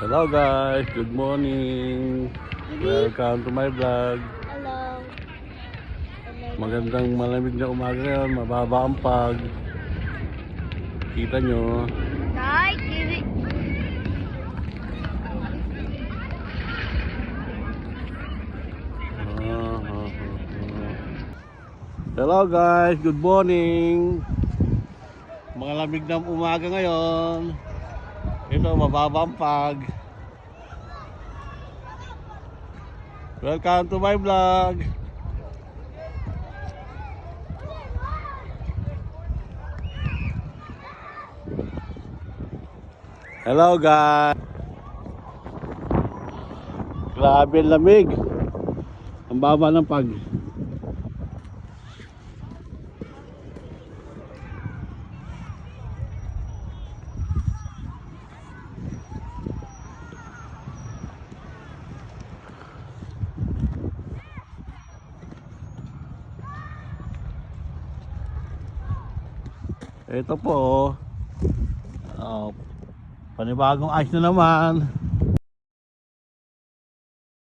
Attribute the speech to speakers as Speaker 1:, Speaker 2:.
Speaker 1: Hello guys, good morning. Welcome to my vlog.
Speaker 2: Hello.
Speaker 1: Magandang malamig na umaga ngayon, mababa ang pag. Kita nyo.
Speaker 2: Tay, kiwi.
Speaker 1: Hello guys, good morning. Malamig na umaga ngayon. Ito, mababa ang pag. Welcome to my vlog. Hello guys. Grabe ang lamig. Ang baba ng pag. Ito po, panibagong ice na naman.